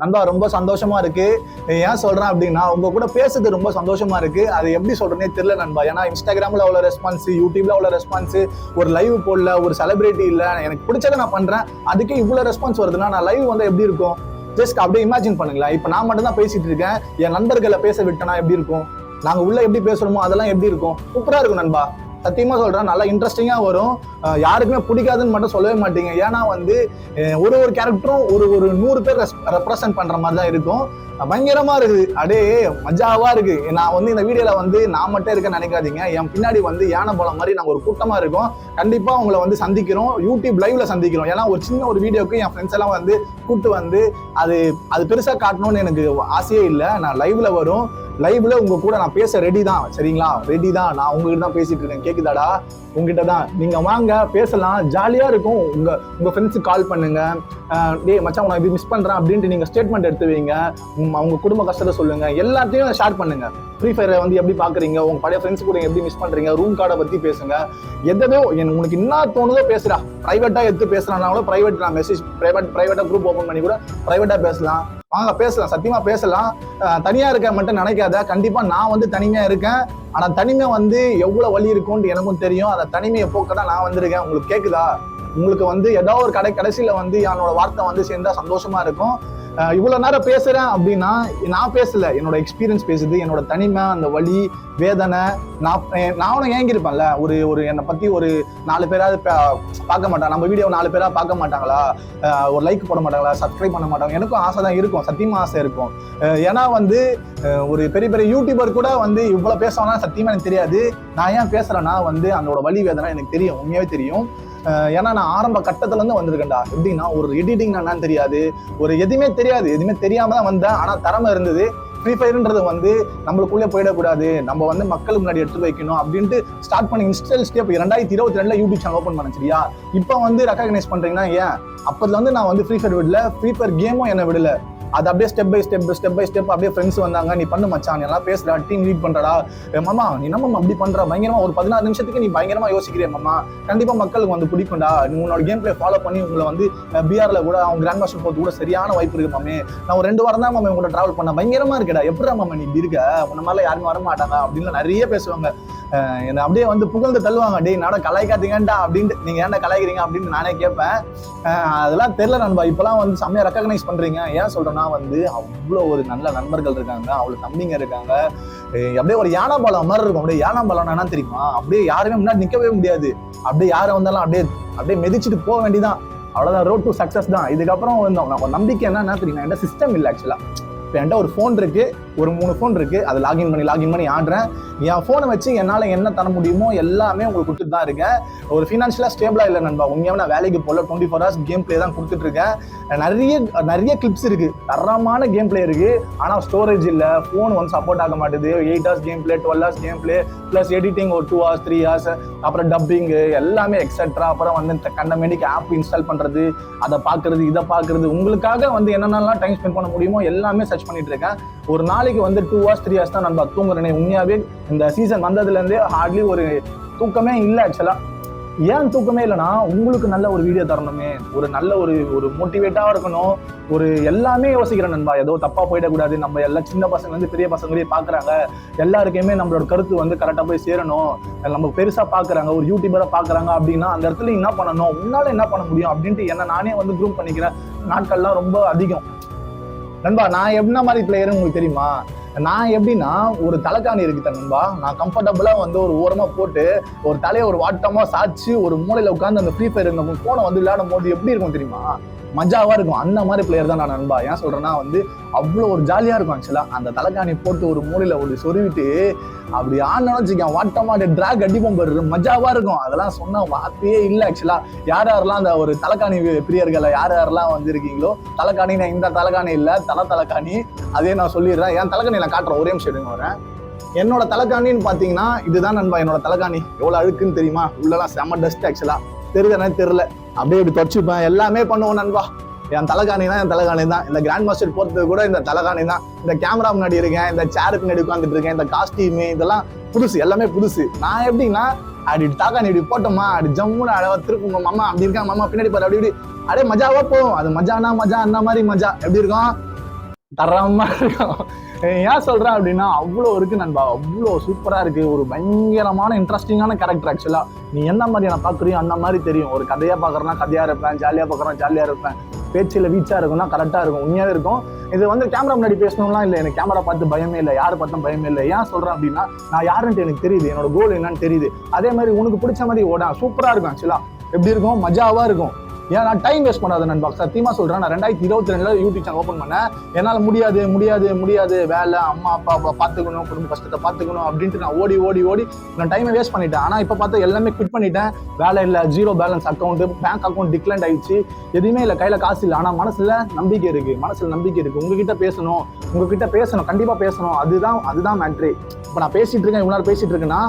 நண்பா ரொம்ப சந்தோஷமா இருக்கு. ஏன் சொல்றேன் அப்படின்னா உங்க கூட பேசுறது ரொம்ப சந்தோஷமா இருக்கு. அது எப்படி சொல்றேனே தெரியல நண்பா. ஏன்னா இன்ஸ்டாகிராம்ல அவ்வளோ ரெஸ்பான்ஸ், யூடியூப்ல அவ்வளோ ரெஸ்பான்ஸ், ஒரு லைவ் போடல, ஒரு செலிபிரிட்டி இல்ல, எனக்கு பிடிச்சதை நான் பண்றேன், அதுக்கே இவ்வளோ ரெஸ்பான்ஸ் வருதுன்னா நான் லைவ் வந்து எப்படி இருக்கும்? ஜஸ்ட் அப்படியே இமேஜின் பண்ணுங்களேன். இப்போ நான் மட்டும் தான் பேசிட்டு இருக்கேன், என் நண்பர்களை பேச விட்டனா எப்படி இருக்கும்? நாங்க உள்ள எப்படி பேசுறோமோ அதெல்லாம் எப்படி இருக்கும்? சூப்பரா இருக்கும் நண்பா. சத்தியமா சொல்றேன், நல்லா இன்ட்ரெஸ்டிங்கா வரும். யாருக்குமே பிடிக்காதுன்னு மட்டும் சொல்லவே மாட்டீங்க. ஏன்னா வந்து ஒரு கேரக்டரும் ஒரு 100 பேர் ரெப்ரசென்ட் பண்ற மாதிரி தான் இருக்கும். பயங்கரமா இருக்குது, அடே மஜாவா இருக்கு. நான் வந்து இந்த வீடியோல வந்து நான் மட்டும் இருக்கேன்னு நினைக்காதீங்க. என் பின்னாடி வந்து யானை பலம் மாதிரி நாங்க ஒரு கூட்டமா இருக்கோம். கண்டிப்பா உங்களை வந்து சந்திக்கிறோம், யூடியூப் லைவ்ல சந்திக்கிறோம். ஏன்னா ஒரு சின்ன ஒரு வீடியோக்கு என் ஃப்ரெண்ட்ஸ் எல்லாம் வந்து கூப்பிட்டு வந்து அது பெருசா காட்டணும்னு எனக்கு ஆசையே இல்லை. நான் லைவ்ல வரும், லைவ்ல உங்க கூட நான் பேச ரெடி தான். சரிங்களா? ரெடி தான். நான் உங்ககிட்ட தான் பேசிட்டு இருக்கேன். கேக்குதாடா? உங்ககிட்ட தான். நீங்க வாங்க பேசலாம், ஜாலியா இருக்கும். உங்க ஃப்ரெண்ட்ஸுக்கு கால் பண்ணுங்க. டேய் மச்சான் நான் இது மிஸ் பண்றேன் அப்படின்ட்டு நீங்க ஸ்டேட்மெண்ட் எடுத்து வைங்க. உங்க குடும்ப கஷ்டத்தை சொல்லுங்க, எல்லாத்தையும் ஷேர் பண்ணுங்க. ஃப்ரீ ஃபயரை வந்து எப்படி பாக்குறீங்க, உங்க பழைய ஃப்ரெண்ட்ஸ் கூட எப்படி மிஸ் பண்றீங்க, ரூம் கார்டை பத்தி பேசுங்க. எதோ உனக்கு என்ன தோணுதோ பேசுறா. பிரைவேட்டா எடுத்து பேசுறான்னா கூட பிரைவேட் நான் மெசேஜ் பிரைவேட்டா குரூப் ஓபன் பண்ணி கூட பிரைவேட்டா பேசலாம். வாங்க பேசலாம், சத்தியமா பேசலாம். தனியா இருக்க மட்டும் நினைக்காத. கண்டிப்பா நான் வந்து தனிமையா இருக்கேன். ஆனா தனிமை வந்து எவ்வளவு வலி இருக்கும்னு எனக்கும் தெரியும். அந்த தனிமையை போக்க தான் நான் வந்திருக்கேன். உங்களுக்கு கேக்குதா? உங்களுக்கு வந்து ஏதாவது ஒரு கடைசியில வந்து என்னோட வார்த்தை வந்து சேர்ந்தா சந்தோஷமா இருக்கும். இவ்வளவு நேரம் பேசுறேன் அப்படின்னா நான் பேசல, என்னோட எக்ஸ்பீரியன்ஸ் பேசுது. என்னோட தனிமை, அந்த வலி, வேதனை. நானும் ஏங்கிருப்பேன்ல. ஒரு என்னை பத்தி ஒரு 4 பேராவது பார்க்க மாட்டாங்க, நம்ம வீடியோ 4 பேரா பார்க்க மாட்டாங்களா, ஒரு லைக் போட மாட்டாங்களா, சப்ஸ்கிரைப் பண்ண மாட்டாங்க. எனக்கும் ஆசை தான் இருக்கும், சத்தியமா ஆசை இருக்கும். ஏன்னா வந்து ஒரு பெரிய பெரிய யூடியூபர் கூட வந்து இவ்வளவு பேசணும்னா சத்தியமா எனக்கு தெரியாது. நான் ஏன் பேசுறேன்னா வந்து அதோட வலி வேதனை எனக்கு தெரியும், உண்மையாவே தெரியும். ஏன்னா நான் ஆரம்ப கட்டத்துல இருந்து வந்திருக்கேன்டா. எப்படின்னா ஒரு எடிட்டிங் என்னன்னு தெரியாது, ஒரு எதுவுமே தெரியாம தான் வந்தேன். ஆனா திறமை இருந்தது. ஃப்ரீ ஃபயர்ன்றது வந்து நம்மளுக்குள்ளே போயிடக்கூடாது, நம்ம வந்து மக்களுக்கு முன்னாடி எடுத்து வைக்கணும் அப்படின்ட்டு ஸ்டார்ட் பண்ணி install step 2022 YouTube channel open பண்ண. சரியா? இப்போ வந்து ரெகக்னைஸ் பண்றீங்கன்னா ஏன்? அப்பதுல வந்து நான் வந்து ஃப்ரீ ஃபயர் விடல, ஃப்ரீ ஃபயர் கேமும் என்ன விடல. அது அப்படியே ஸ்டெப் பை ஸ்டெப் அப்படியே ஃப்ரெண்ட்ஸ் வந்தாங்க, நீ பண்ணு மச்சான், நீ எல்லாம் பேசுறா, டீம் லீட் பண்றடா, மாமா நீ நம்ம அப்படி பண்ற, பயங்கரமா ஒரு 16 நிமிஷத்துக்கு நீ பயங்கரமா யோசிக்கிறிய மாமா, கண்டிப்பா மக்களுக்கு வந்து பிடிக்கும்டா, நீ உன்னோட கேம் பிளே ஃபாலோ பண்ணி உங்களை வந்து பிஆர்ல கூட அவங்க கிராண்ட் மாஸ்டர் போறது கூட சரியான வாய்ப்பு இருக்கு மாமே. நான் ஒரு 2 வாரம் தான் மாமா கூட டிராவல் பண்ண, பயங்கரமா இருக்கடா, எப்படா மாமா நீ இப்படி இருக்க, உன்ன மாதிரிலாம் யாருமே வர மாட்டாங்க அப்படின்னு நிறைய பேசுவாங்க. என்ன அப்படியே வந்து புகழ்ந்து தள்ளுவாங்க. டேய் நாட கலாய்க்காதீங்கடா அப்படின்ட்டு, நீங்க ஏன்டா கலாய்க்கிறீங்க அப்படின்னு நானே கேட்பேன். அதெல்லாம் தெரியல நண்பா. இப்பெல்லாம் வந்து செம்மையா ரெகக்னைஸ் பண்றீங்க. ஏன் சொல்றேன்னா வந்து அவ்வளோ ஒரு நல்ல நண்பர்கள் இருக்காங்க, அவ்வளோ தம்பிங்க இருக்காங்க. அப்படியே ஒரு யானை பாலம் மாதிரி இருக்கும். அப்படியே யானை பாலம் என்ன தெரியுமா? அப்படியே யாருமே முன்னாடி நிக்கவே முடியாது. அப்படியே யாரும் வந்தாலும் அப்படியே மிதிச்சுட்டு போக வேண்டியதான். அவ்வளவுதான், ரோட் டு சக்சஸ் தான். இதுக்கப்புறம் வந்து நம்பிக்கை என்ன தெரியுமா? என்கிட்ட சிஸ்டம் இல்லை ஆக்சுவலா. இப்போ என்கிட்ட ஒரு ஃபோன் இருக்கு, ஒரு 3 ஃபோன் இருக்கு. அது லாகின் பண்ணி ஆடுறேன். என் ஃபோனை வச்சு என்னால் என்ன தர முடியுமோ எல்லாமே உங்களுக்கு கொடுத்துட்டு தான் இருக்கேன். ஒரு ஃபினான்ஷியலாக ஸ்டேபிளாக இல்லை நண்பா. உண்மையாக நான் வேலைக்கு போல 24 hours கேம் பிளே தான் கொடுத்துட்டு இருக்கேன். நிறைய கிளிப்ஸ் இருக்கு, தரமான கேம் பிளே இருக்கு. ஆனால் ஸ்டோரேஜ் இல்லை, ஃபோன் வந்து சப்போர்ட் ஆக மாட்டேது. 8 hours game play, 12 hours game play, plus editing ஒரு 2 hours 3 hours, அப்புறம் டப்பிங்கு எல்லாமே எக்ஸெட்ரா. அப்புறம் வந்து கண்டமேடிக்கு ஆப் இன்ஸ்டால் பண்ணுறது, அதை பார்க்கறது, இதை பார்க்கறது, உங்களுக்காக வந்து என்னென்னலாம் டைம் ஸ்பெண்ட் பண்ண முடியுமோ எல்லாமே சர்ச் பண்ணிட்டு இருக்கேன். ஒரு நாளைக்கு வந்து 2 hours 3 hours தான் நண்பா தூங்குறேனே. உண்மையாவே இந்த சீசன் வந்ததுலேருந்தே ஹார்ட்லி ஒரு தூக்கமே இல்லை ஆக்சுவலா. ஏன் தூக்கமே இல்லைன்னா உங்களுக்கு நல்ல ஒரு வீடியோ தரணுமே, ஒரு நல்ல ஒரு மோட்டிவேட்டாக இருக்கணும், ஒரு எல்லாமே யோசிக்கிறேன் நண்பா. ஏதோ தப்பா போயிடக்கூடாது, நம்ம எல்லாம் சின்ன பசங்க வந்து பெரிய பசங்களே பார்க்குறாங்க, எல்லாருக்குமே நம்மளோட கருத்து வந்து கரெக்டாக போய் சேரணும், நம்ம பெருசா பார்க்குறாங்க, ஒரு யூடியூபரை பார்க்குறாங்க அப்படின்னா அந்த இடத்துல என்ன பண்ணணும், உன்னால என்ன பண்ண முடியும் அப்படின்ட்டு என்ன நானே வந்து குரூப் பண்ணிக்கிறேன். நாட்கள்லாம் ரொம்ப அதிகம் நண்பா. நான் என்ன மாதிரி பிளேயர்னு உங்களுக்கு தெரியுமா? நான் எப்படின்னா ஒரு தலைக்காணி இருக்கு நண்பா. நான் கம்ஃபர்டபுளா வந்து ஒரு ஓரமா போட்டு ஒரு தலையை ஒரு வாட்டமா சாச்சு ஒரு மூலையில உட்காந்து அந்த ஃப்ரீ ஃபயர் இந்த போனை வந்து விளையாடும் போது எப்படி இருக்கும் தெரியுமா? மஜாவா இருக்கும். அந்த மாதிரி பிளேயர் தான் நான் நண்பா. ஏன் சொல்றேன்னா வந்து அவ்வளோ ஒரு ஜாலியா இருக்கும் ஆக்சுவலா. அந்த தலைக்காணி போட்டு ஒரு மூலையில ஒரு சொருவிட்டு அப்படி ஆனாலும் வச்சுக்கேன், வாட்டமா டிராக் அடிப்போம் பாரு, மஜாவா இருக்கும். அதெல்லாம் சொன்ன வார்த்தையே இல்லை ஆக்சுவலா. யாரெல்லாம் அந்த ஒரு தலைக்காணி பிரியர்களை யாரெல்லாம் வந்து இருக்கீங்களோ, தலைக்காணி நான் இந்த தலைக்காணி இல்லை, தலைக்காணி அதே நான் சொல்லிடுறேன். என் தலைக்காணி நான் காட்டுறேன், ஒரே நிமிஷம் எடுங்க வரேன். என்னோட தலைக்காணின்னு பாத்தீங்கன்னா இதுதான் நண்பா. என்னோட தலைக்காணி எவ்வளவு அழுக்குன்னு தெரியுமா? உள்ளலாம் செம்ம டஸ்ட் ஆக்சுவலா. தெரியல, அப்படியே இப்படி தொடச்சுப்பேன், எல்லாமே பண்ணுவோம் நண்பா. என் தலைகாணி தான். இந்த கிராண்ட் மாஸ்டர் போறது கூட இந்த தலைகாணி தான். இந்த கேமரா முன்னாடி இருக்கேன், இந்த சேருக்கு முன்னாடி உட்காந்துட்டு இருக்கேன், இந்த காஸ்டியூமு இதெல்லாம் புதுசு, எல்லாமே புதுசு. நான் எப்படின்னா அப்படி தாக்காணி இப்படி போட்டோமா, அப்படி ஜம்முன்னு அழகா திருப்போம், மாமா அப்படி இருக்காங்க, மாமா பின்னாடி பாரு, அப்படி அப்படியே மஜாவா போகும். அது மஜானா மஜா, அந்த மாதிரி மஜா எப்படி இருக்கும்? தரமா இருக்கும். ஏன் சொல்றேன் அப்படின்னா அவ்வளோ இருக்கு நண்பா, அவ்வளோ சூப்பரா இருக்கு. ஒரு பயங்கரமான இன்ட்ரெஸ்டிங்கான கேரக்டர். ஆக்சுவலா நீ என்ன மாதிரி நான் பாக்குறியோ அந்த மாதிரி தெரியும். ஒரு கதையா பாக்குறேன்னா கதையா இருப்பேன், ஜாலியா பாக்குறேன் ஜாலியா இருப்பேன், பேச்சில் வீச்சா இருக்கும்னா கரெக்டா இருக்கும், உண்மையாவே இருக்கும். இது வந்து கேமரா முன்னாடி பேசணும்லாம் இல்லை, எனக்கு கேமரா பார்த்து பயமே இல்லை, யாரை பார்த்தும் பயமே இல்லை. ஏன் சொல்றேன் அப்படின்னா நான் யாருன்ட்டு எனக்கு தெரியுது, என்னோட கோல் என்னன்னு தெரியுது. அதே மாதிரி உனக்கு பிடிச்ச மாதிரி ஓட சூப்பரா இருக்கும். ஆக்சுவலா எப்படி இருக்கும், மஜாவா இருக்கும். ஏன் நான் டைம் வேஸ்ட் பண்ணாத நண்பா, சத்தியமா சொல்றேன். நான் 2022 யூடியூப் சேனல் ஓப்பன் பண்ணேன். என்னால் முடியாது முடியாது முடியாது, வேலை, அம்மா அப்பா பார்த்துக்கணும், குடும்ப கஷ்டத்தை பார்த்துக்கணும் அப்படின்ட்டு நான் ஓடி ஓடி ஓடி நான் டைமை வேஸ்ட் பண்ணிட்டேன். ஆனால் இப்போ பார்த்தா எல்லாமே குவிட் பண்ணிட்டேன். வேலை இல்லை, 0 balance account, bank account decline ஆயிடுச்சு, எதுவுமே இல்லை, கையில் காசு இல்லை. ஆனால் மனசுல நம்பிக்கை இருக்கு, மனசுல நம்பிக்கை இருக்கு. உங்ககிட்ட பேசணும், கண்டிப்பா பேசணும். அதுதான் மேட்ரு. இப்போ நான் பேசிட்டு இருக்கேன், இவ்வளோ நேரம் பேசிட்டு இருக்கேன்னா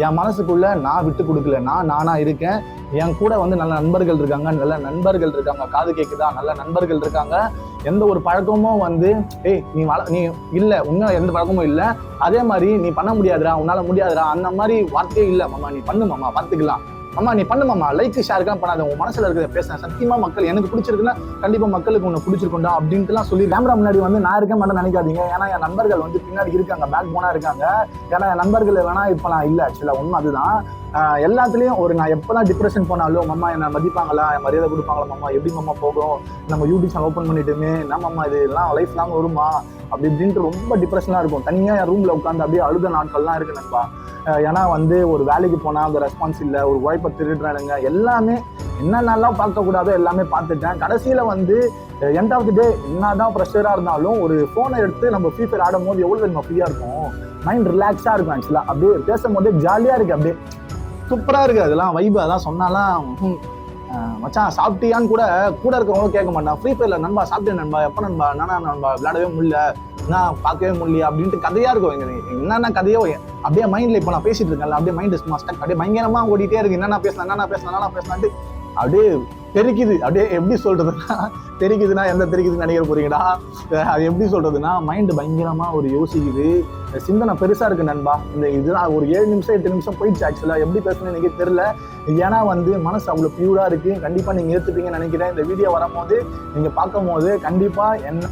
என் மனசுக்குள்ள நான் விட்டு கொடுக்கல, நானா இருக்கேன். என் கூட வந்து நல்ல நண்பர்கள் இருக்காங்க, காது கேட்குதா, நல்ல நண்பர்கள் இருக்காங்க. எந்த ஒரு பழக்கமும் வந்து நீ இல்லை, உன்ன எந்த பழக்கமும் இல்லை. அதே மாதிரி நீ பண்ண முடியாதுடா, உன்னால முடியாதுடா, அந்த மாதிரி வார்த்தையே இல்லை. மாமா நீ பண்ணு மாமா, பார்த்துக்கலாம் மாமா, நீ பண்ணு மாமா, லைக் ஷேருக்கெல்லாம் பண்ணாத, உன் மனசுல இருக்கிறத பேசுறேன். சத்தியமா மக்கள் எனக்கு பிடிச்சிருக்குன்னா கண்டிப்பா மக்களுக்கு ஒன்று பிடிச்சிருக்கும்டா அப்படின்ட்டுலாம் சொல்லி கேமரா முன்னாடி வந்து நான் இருக்கேன் மட்டும் நினைக்காதீங்க. ஏன்னா என் நண்பர்கள் வந்து பின்னாடி இருக்காங்க, பேக் போனா இருக்காங்க. ஏன்னா என் நண்பர்கள் வேணா இப்போ நான் இல்லை. ஆக்சுவலா உண்மை அதுதான். எல்லாத்துலேயும் ஒரு நான் எப்போதான் டிப்ரெஷன் போனாலும் மாமா என்னை மதிப்பாங்களா, என் மரியாதை கொடுப்பாங்களா மாமா, எப்படி மாமா போகும், நம்ம யூடியூப் சேனல் ஓப்பன் பண்ணிட்டுமே என்ன மாமா இது எல்லாம் லைஃப் லாங் வருமா அப்படி இப்படின்ட்டு ரொம்ப டிப்ரெஷனாக இருக்கும். தனியாக என் ரூமில் உட்காந்து அப்படியே அழுத நாட்கள்லாம் இருக்கு நண்பா. ஏன்னா வந்து ஒரு வேலைக்கு போனால் அந்த ரெஸ்பான்ஸ் இல்லை, ஒரு வாய்ப்பை திருடுறானுங்க, எல்லாமே என்னென்னலாம் பார்க்கக்கூடாதோ எல்லாமே பார்த்துட்டேன். கடைசியில் வந்து எண்ட் ஆஃப் தி டே என்னதான் ப்ரெஷராக இருந்தாலும் ஒரு ஃபோனை எடுத்து நம்ம ஃப்ரீ ஃபயர் ஆடும் போது எவ்வளோ நம்ம ஃப்ரீயாக இருக்கும், மைண்ட் ரிலாக்ஸாக இருக்கும். ஆக்சுவலாக அப்படியே பேசும்போதே ஜாலியாக இருக்குது, அப்படியே சூப்பராக இருக்குது. அதெல்லாம் வைப்பு, அதான் சொன்னாலாம் மச்சான் சாப்பிட்டியான்னு கூட இருக்கிறவங்களும் கேட்க மாட்டான். ஃப்ரீ ஃபயரில் நண்பா சாப்பிட்டேன் நண்பா, எப்போ நண்பா, என்னன்னா நண்பா விளையாடவே முடியல, நான் பார்க்கவே முடியல அப்படின்ட்டு கதையாக இருக்கும். என்னென்ன கதையோ அப்படியே மைண்டில் இப்போ நான் பேசிட்டு இருக்கேன்ல, அப்படியே மைண்ட் ஸ்டக் அப்படியே பயங்கரமாக ஓடிட்டே இருக்கு. என்னென்ன பேசலான்ட்டு அப்படியே தெரிக்குது. அப்படியே எப்படி சொல்றதுன்னா, தெரிக்குதுன்னா எந்த தெரிக்குதுன்னு நினைக்கிற போறீங்கடா, அது எப்படி சொல்றதுன்னா மைண்டு பயங்கரமா ஒரு யோசிக்குது, சிந்தனை பெருசா இருக்கு நண்பா. இதுதான் ஒரு 7 நிமிஷம் 8 நிமிஷம் போயிடுச்சு. ஆக்சுவலா எப்படி பேசணும்னு எனக்கு தெரியல. ஏன்னா வந்து மனசு அவ்வளவு பியூரா இருக்கு. கண்டிப்பா நீங்க ஏத்துப்பீங்கன்னு நினைக்கிறேன். இந்த வீடியோ வரும்போது நீங்க பார்க்கும் போது கண்டிப்பா என்ன